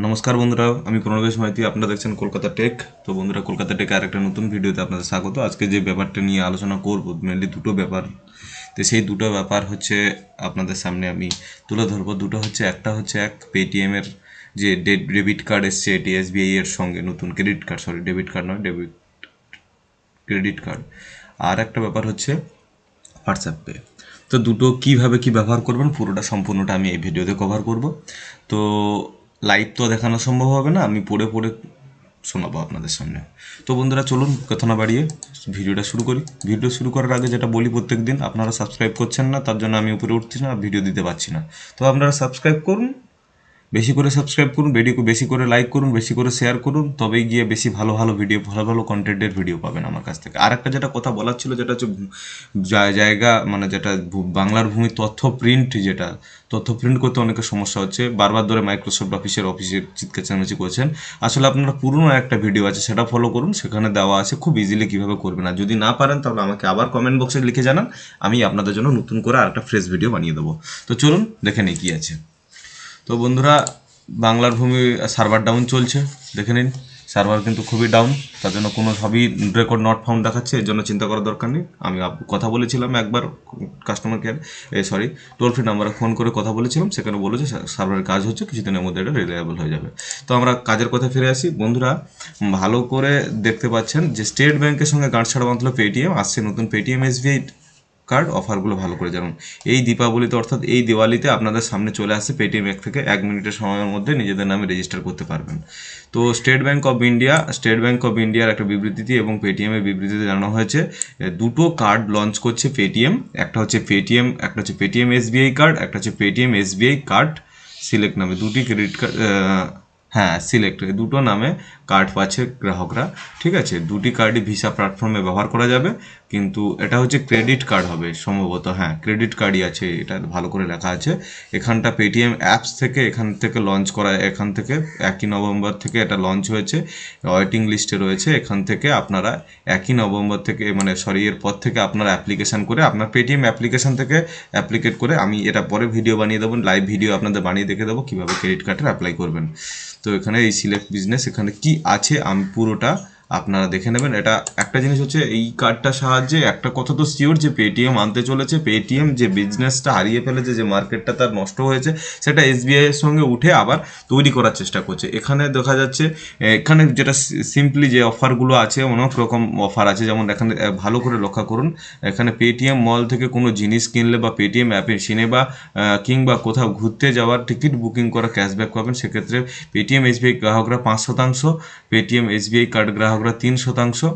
নমস্কার বন্ধুরা, আমি প্রণবেশ মাইতি, আপনারা দেখছেন কলকাতা টেক। তো বন্ধুরা, কলকাতা টেক আর একটা নতুন ভিডিওতে আপনাদের স্বাগত। আজকে যে ব্যাপারটা নিয়ে আলোচনা করব, মেনলি দুটো ব্যাপার। তো সেই দুটো ব্যাপার হচ্ছে আপনাদের সামনে আমি তুলে ধরবো। দুটো হচ্ছে, একটা হচ্ছে পেটিএমের যে ডেবিট কার্ড এসছে, এটি এসবিআই এর সঙ্গে নতুন ক্রেডিট কার্ড, ডেবিট কার্ড নয়, ক্রেডিট কার্ড। আর একটা ব্যাপার হচ্ছে হোয়াটসঅ্যাপ পে। তো দুটো কীভাবে কী ব্যবহার করবেন পুরোটা সম্পূর্ণটা আমি এই ভিডিওতে কভার করব। তো লাইভ তো দেখানো সম্ভব হবে না, আমি পড়ে পড়ে শোনাবো আপনাদের সামনে। তো বন্ধুরা, চলুন কথা না বাড়িয়ে ভিডিওটা শুরু করি। ভিডিও শুরু করার আগে যেটা বলি প্রত্যেক দিন, আপনারা সাবস্ক্রাইব করছেন না, তার জন্য আমি উপরে উঠছি না, ভিডিও দিতে পারছি না। তো আপনারা সাবস্ক্রাইব করুন, বেশি করে সাবস্ক্রাইব করুন, ভিডিও বেশি করে লাইক করুন, বেশি করে শেয়ার করুন, তবেই গিয়ে বেশি ভালো ভালো ভিডিও, ভালো ভালো কন্টেন্টের ভিডিও পাবেন আমার কাছ থেকে। আর একটা যেটা কথা বলার ছিল, যেটা হচ্ছে জায়গা, মানে যেটা বাংলার ভূমি তথ্য প্রিন্ট, যেটা তথ্য প্রিন্ট করতে অনেকের সমস্যা হচ্ছে, বারবার ধরে মাইক্রোসফট অফিসের চিৎকার চেঁচামেচি করছেন। আসলে আপনারা পুরনো একটা ভিডিও আছে, সেটা ফলো করুন, সেখানে দেওয়া আছে খুব ইজিলি কীভাবে করবেন। আর যদি না পারেন তাহলে আমাকে আবার কমেন্ট বক্সে লিখে জানান, আমি আপনাদের জন্য নতুন করে আরেকটা ফ্রেশ ভিডিও বানিয়ে দেবো। তো চলুন দেখে নিই কী আছে। তো বন্ধুরা, বাংলার ভূমি সার্ভার ডাউন চলছে, দেখে নিন। সার্ভার কিন্তু খুবই ডাউন, তার জন্য কোনো সবই রেকর্ড নট ফাউন্ড দেখাচ্ছে, এর জন্য চিন্তা করার দরকার নেই। আমি কথা বলেছিলাম একবার কাস্টমার কেয়ার, টোল ফ্রি নাম্বারে ফোন করে কথা বলেছিলাম, সেখানে বলে যে সার্ভারের কাজ হচ্ছে, কিছুদিনের মধ্যে এটা রিলায়েবল হয়ে যাবে। তো আমরা কাজের কথা ফিরে আসি। বন্ধুরা, ভালো করে দেখতে পাচ্ছেন যে স্টেট ব্যাংকের সঙ্গে গাঁটছাড়া বাঁধলো পেটিএম, আসছে নতুন পেটিএম এসবিআই কার্ড। অফারগুলো ভালো করে জানুন। এই দীপাবলিতে, অর্থাৎ এই দিওয়ালিতে আপনাদের সামনে চলে আসছে পেটিএম অ্যাপ থেকে 1 মিনিটের সময়ের মধ্যে নিজেদের নামে রেজিস্টার করতে পারবেন। তো স্টেট ব্যাংক অফ ইন্ডিয়ার একটা বিবৃতিতে এবং পেটিএমের বিবৃতিতে জানানো হয়েছে দুটো কার্ড লঞ্চ করছে পেটিএম। একটা হচ্ছে পেটিএম এসবিআই কার্ড, একটা হচ্ছে পেটিএম এসবিআই কার্ড সিলেক্ট নামে দুটি ক্রেডিট কার্ড, সিলেক্ট, দুটো নামে কার্ড পাচ্ছে গ্রাহকরা। ঠিক আছে, দুটি কার্ডই ভিসা প্ল্যাটফর্মে ব্যবহার করা যাবে, কিন্তু এটা হচ্ছে ক্রেডিট কার্ড হবে সম্ভবত। হ্যাঁ, ক্রেডিট কার্ডই আছে, এটা ভালো করে লেখা আছে এখানটা। পেটিএম অ্যাপস থেকে এখান থেকে লঞ্চ করা, এখান থেকে 1 নভেম্বর থেকে এটা লঞ্চ হয়েছে, ওয়েটিং লিস্টে রয়েছে। এখান থেকে আপনারা 1 নভেম্বর থেকে, এরপর থেকে আপনারা অ্যাপ্লিকেশান করে, আপনার পেটিএম অ্যাপ্লিকেশান থেকে অ্যাপ্লিকেট করে, আমি এটা পরে ভিডিও বানিয়ে দেবো, লাইভ ভিডিও আপনাদের বানিয়ে দেখে দেবো কীভাবে ক্রেডিট কার্ডের অ্যাপ্লাই করবেন। তো এখানে এই সিলেক্ট বিজনেস, এখানে কি আছে আমি পুরোটা আপনারা দেখে নেবেন। এটা একটা জিনিস হচ্ছে, এই কার্ডটার সাহায্যে একটা কথা তো শিওর, যে পেটিএম আনতে চলেছে, পেটিএম যে বিজনেসটা হারিয়ে ফেলেছে, যে মার্কেটটা তার নষ্ট হয়েছে, সেটা এসবিআই এর সঙ্গে উঠে আবার তৈরি করার চেষ্টা করছে। এখানে দেখা যাচ্ছে, এখানে যেটা সিম্পলি যে অফারগুলো আছে, অনেক রকম অফার আছে। যেমন এখানে ভালো করে লক্ষ্য করুন, এখানে পেটিএম মল থেকে কোনো জিনিস কিনলে বা পেটিএম অ্যাপের সিনেমা কিংবা কোথাও ঘুরতে যাওয়ার টিকিট বুকিং করা ক্যাশব্যাক পাবেন। সেক্ষেত্রে পেটিএম এসবিআই গ্রাহকরা 5%, পেটিএম এসবিআই কার্ড গ্রাহকরা 3%,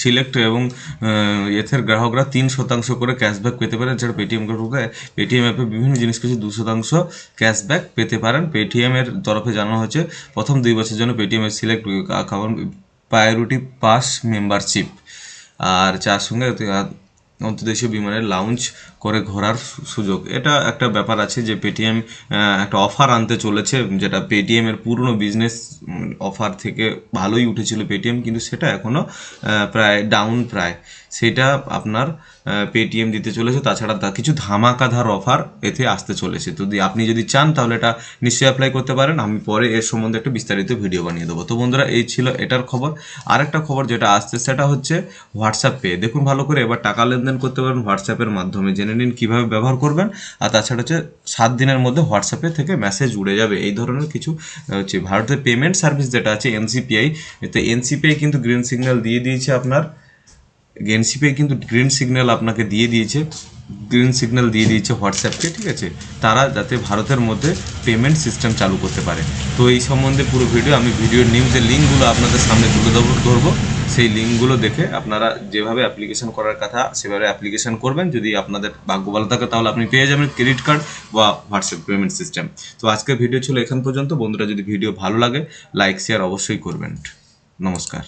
সিলেক্ট এবং এথের গ্রাহকরা 3% করে ক্যাশব্যাক পেতে পারেন। এছাড়া পেটিএম গ্রাহকরা পেটিএম অ্যাপে বিভিন্ন জিনিস কিছু 2% ক্যাশব্যাক পেতে পারেন। পেটিএমের তরফে জানানো হয়েছে প্রথম 2 বছরের জন্য পেটিএমের select account priority pass membership, আর যার সঙ্গে অন্তর্দেশীয় বিমানের লাউঞ্জ করে ঘোরার সুযোগ। এটা একটা ব্যাপার আছে যে পেটিএম একটা অফার আনতে চলেছে, যেটা পেটিএমের পুরনো বিজনেস অফার থেকে ভালোই উঠেছিল পেটিএম, কিন্তু সেটা এখনও প্রায় ডাউন, সেটা আপনার পেটিএম দিতে চলেছে। তাছাড়া কিছু ধামাকাধার অফার এতে আসতে চলেছে। তো আপনি যদি চান তাহলে এটা নিশ্চয়ই অ্যাপ্লাই করতে পারেন। আমি পরে এর সম্বন্ধে একটা বিস্তারিত ভিডিও বানিয়ে দেবো। তো বন্ধুরা, এই ছিল এটার খবর। আরেকটা খবর যেটা আসছে, সেটা হচ্ছে হোয়াটসঅ্যাপ পে। দেখুন ভালো করে, এবার টাকা লেনদেন করতে পারবেন হোয়াটসঅ্যাপের মাধ্যমে, জেনে নিন কীভাবে ব্যবহার করবেন। আর তাছাড়া হচ্ছে 7 দিনের মধ্যে হোয়াটসঅ্যাপে থেকে মেসেজ উড়ে যাবে, এই ধরনের কিছু হচ্ছে। ভারতের পেমেন্ট সার্ভিস যেটা আছে এনসিপিআই, তো এনসিপিআই কিন্তু গ্রিন সিগন্যাল দিয়ে দিয়েছে আপনাকে দিয়ে দিয়েছে হোয়াটসঅ্যাপকে। ঠিক আছে, তারা যাতে ভারতের মধ্যে পেমেন্ট সিস্টেম চালু করতে পারে। তো এই সম্বন্ধে পুরো ভিডিও, আমি ভিডিওর নিউজের লিঙ্কগুলো আপনাদের সামনে তুলে ধরবো। সেই লিঙ্কগুলো দেখে আপনারা যেভাবে অ্যাপ্লিকেশন করার কথা সেভাবে অ্যাপ্লিকেশন করবেন। যদি আপনাদের ভাগ্য ভালো থাকে তাহলে আপনি পেয়ে যাবেন ক্রেডিট কার্ড বা হোয়াটসঅ্যাপ পেমেন্ট সিস্টেম। তো আজকের ভিডিও ছিল এখান পর্যন্ত। বন্ধুরা, যদি ভিডিও ভালো লাগে, লাইক শেয়ার অবশ্যই করবেন। নমস্কার।